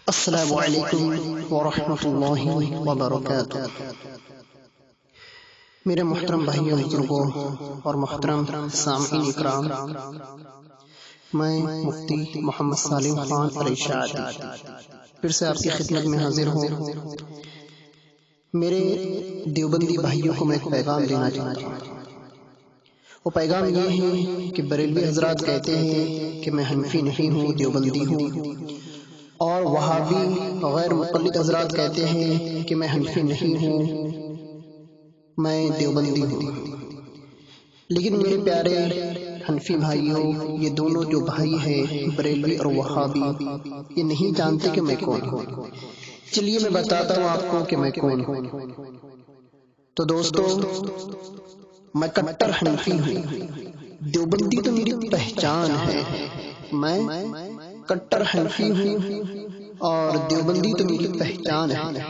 السلام علیکم ورحمۃ اللہ وبرکاتہ۔ میرے محترم بھائیوں بزرگوں اور محترم سامعین اکرام، میں مفتی محمد سالم خان الرشادی پھر سے آپ کی خدمت میں حاضر ہوں۔ میرے دیوبندی بھائیوں کو میں ایک پیغام دینا چاہتا ہوں۔ وہ پیغام یہ ہے کہ بریلوی حضرات کہتے ہیں کہ میں حنفی نہیں ہوں، دیوبندی ہوں، اور وہابی غیر مقلد حضرات کہتے ہیں کہ میں حنفی نہیں ہوں، میں دیوبندی ہوں۔ لیکن میرے پیارے حنفی بھائیوں، یہ دونوں جو بھائی ہیں بریلوی اور وہابی، یہ نہیں جانتے کہ میں کون ہوں۔ چلیے میں بتاتا ہوں آپ کو کہ میں کون ہوں۔ تو دوستو، میں کٹر حنفی ہوں۔ دیوبندی تو میری پہچان ہے، میں کٹر حنفی ہوں اور دیوبندی تو میری پہچان ہے۔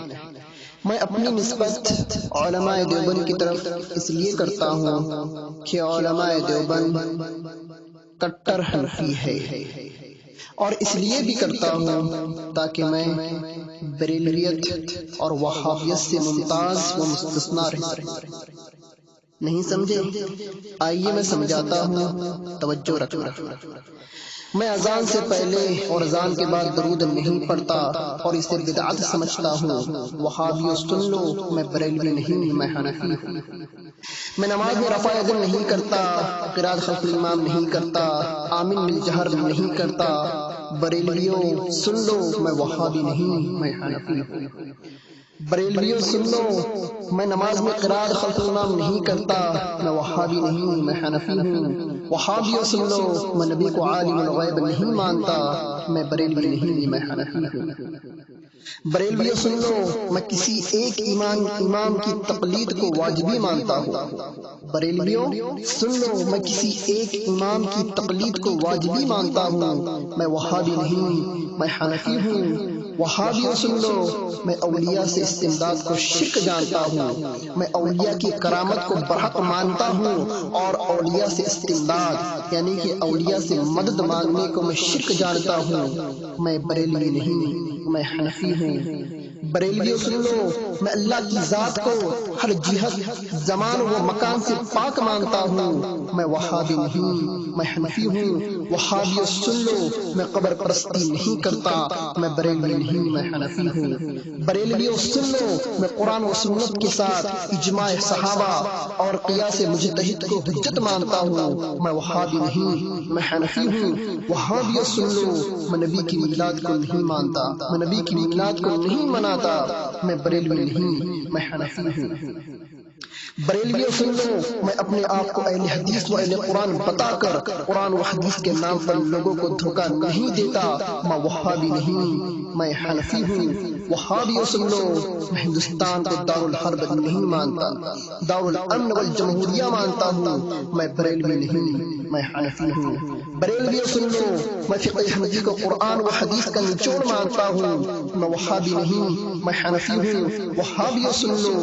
میں اپنی نسبت علماء دیوبند کی طرف اس لیے کرتا ہوں کہ علماء دیوبند کٹر حنفی ہے، اور اس لیے بھی کرتا ہوں تاکہ میں بریلویت اور وہابیت سے ممتاز و مستثنی رہ سکوں۔ نہیں سمجھے؟ آئیے میں سمجھاتا ہوں، توجہ رکھنا۔ میں اذان سے پہلے اور اذان کے بعد درود نہیں پڑھتا اور اسے بدعت سمجھتا ہوں۔ وہابیوں سن لو، میں بریلوی نہیں، میں حنفی ہوں۔ میں نماز میں رفع یدین نہیں کرتا، قرات خلف الامام نہیں کرتا، آمین بالجہر نہیں کرتا۔ بریلویوں سن لو، میں وہابی نہیں، میں حنفی ہوں۔ بریلویوں سن لو، میں نماز میں قرات خلف الامام نہیں کرتا، میں وہابی نہیں، میں حنفی ہوں۔ وہابیوں سن لو، میں نبی کو عالم الغیب نہیں مانتا، میں بریلوی نہیں، میں حنفی ہوں۔ بریلویوں سن لو، میں کسی ایک امام کی تقلید کو واجبی مانتا ہوں۔ بریلویوں سن لو، میں کسی ایک امام کی تقلید کو واجبی مانتا ہوں، میں وہابی نہیں، میں حنفی ہوں۔ وہابیوں سن لو، میں اولیاء سے استمداد کو شرک جانتا ہوں، میں اولیاء کی کرامت کو برحق مانتا ہوں، اور اولیاء سے استمداد یعنی کہ اولیاء سے مدد مانگنے کو میں شرک جانتا ہوں، میں بریلوی نہیں، میں حنفی ہوں۔ بریلویوں سن لو، میں اللہ کی ذات کو ہر جہت زمان و مکان سے پاک مانتا ہوں، میں وہابی نہیں، میں حنفی ہوں۔ وہابیوں سن لو، میں قبر پرستی نہیں کرتا، میں بریلوی نہیں، میں حنفی ہوں۔ بریلویوں سن لو، میں قرآن و سنت کے ساتھ اجماع صحابہ اور قیاس مجتہد کو حجت مانتا ہوں، میں وہابی نہیں، میں حنفی ہوں۔ وہابیوں سن لو، میں نبی کی میلاد کو نہیں مانتا، میں نبی کی میلاد کو نہیں مناتا، میں بریلوی نہیں، میں حنفی ہوں۔ بریلویوں سن لو، میں اپنے آپ کو اہل حدیث و اہل قرآن بتا کر قرآن و حدیث کے نام پر لوگوں کو دھوکہ نہیں دیتا، میں وہابی نہیں، میں حنفی ہوں۔ وہابیوں سن لو، میں ہندوستان کو دارالحرب نہیں مانتا، دارالامن والجمہوریہ مانتا ہوں، میں بریلوی نہیں، میں حنفی ہوں۔ بریلویوں سن لو، میں فقہ حنفی کو قرآن و حدیث کا نچوڑ مانتا ہوں، میں وہابی نہیں، میں حنفی ہوں۔ وہابیوں سن لو،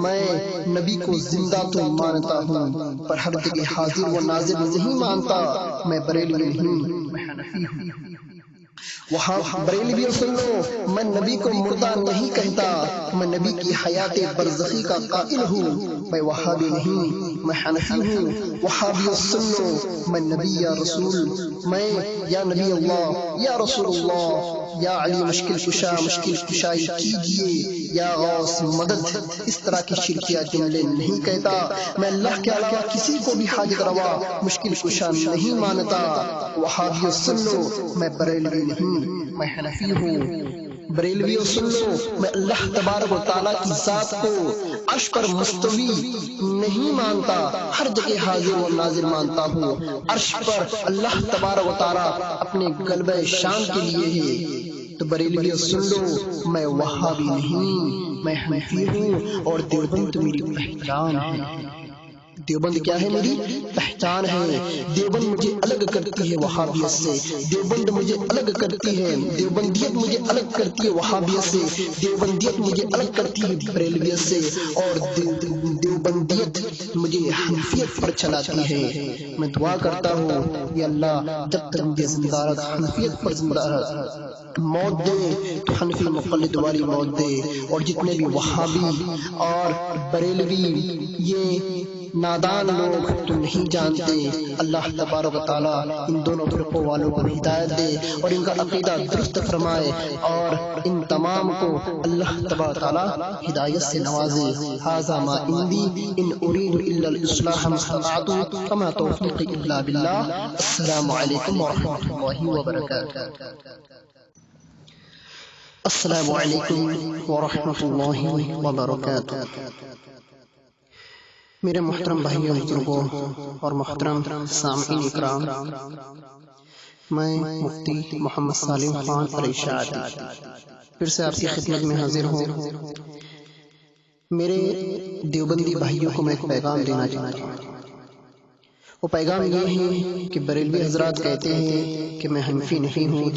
میں نبی کو زندہ تو مانتا ہوں پر ہر جگہ حاضر و ناظر نہیں مانتا، میں بریلوی نہیں، میں حنفی ہوں۔ بریلویوں سن لو، میں نبی کو مردہ نہیں کہتا، میں نبی کی حیات برزخی کا قائل ہوں، میں وہابی نہیں، میں حنفی ہوں۔ وہابیوں سن لو، میں نبی یا رسول، میں یا نبی اللہ یا رسول اللہ یا علی مشکل کشا مشکل کشائی کیجیے یا غوث مدد، اس طرح کی شرکیہ جملے نہیں کہتا۔ میں اللہ کے علاوہ کسی کو بھی حاجت روا مشکل کشا نہیں مانتا۔ وہابیوں سن لو، میں بریلوی نہیں، میں حنفی ہوں۔ بریلویوں سن لو، میں اللہ تبارک و تعالیٰ کی ذات کو عرش پر مستوی نہیں مانتا، ہر جگہ حاضر و ناظر مانتا ہوں۔ عرش پر اللہ تبارک و تعالیٰ اپنے غلبہ شان کے لیے ہے۔ تو بریلویوں سن لو، میں وہابی نہیں، میں حنفی ہوں، اور دیوبند میری پہچان ہے۔ دیوبند کیا ہے؟ میری پہچان ہے۔ دیوبند مجھے الگ کرتی ہے وہابیت سے، دیوبند مجھے الگ کرتی ہے، دیوبندیت مجھے الگ کرتی ہے وہابیت سے، دیوبندیت مجھے الگ کرتی ہے بریلویت سے، اور دیوبندیت مجھے حنفیت پر چلاتی ہے۔ میں دعا کرتا ہوں یا اللہ جب تک مجھے زندہ رکھ، حنفیت پر زندہ رکھ، موت دے تو حنفی مقلد والی موت دے، اور جتنے بھی وہابی اور بریلوی یہ نادان لوگ تو نہیں جانتے، اللہ تبارک و تعالیٰ ان دونوں فرقوں والوں کو ہدایت دے اور ان کا عقیدہ درست فرمائے، اور ان تمام کو اللہ تبارک و تعالیٰ ہدایت سے نوازے۔ ھذا ما عندی ان اريد الا الاصلاح ما استطعت وما توفیقی الا باللہ۔ السلام علیکم ورحمۃ اللہ وبرکاتہ۔ السلام علیکم ورحمۃ اللہ وبرکاتہ۔ میرے محترم بھائیوں، بزرگوں اور محترم سامعین اکرام، میں مفتی محمد سالم خان الرشادی پھر سے آپ کی خدمت میں حاضر ہوں۔ میرے دیوبندی بھائیوں کو میں ایک پیغام دینا چاہتا ہوں۔ وہ پیغام یہ ہے کہ بریلوی حضرات کہتے ہیں کہ میں حنفی نہیں ہوں،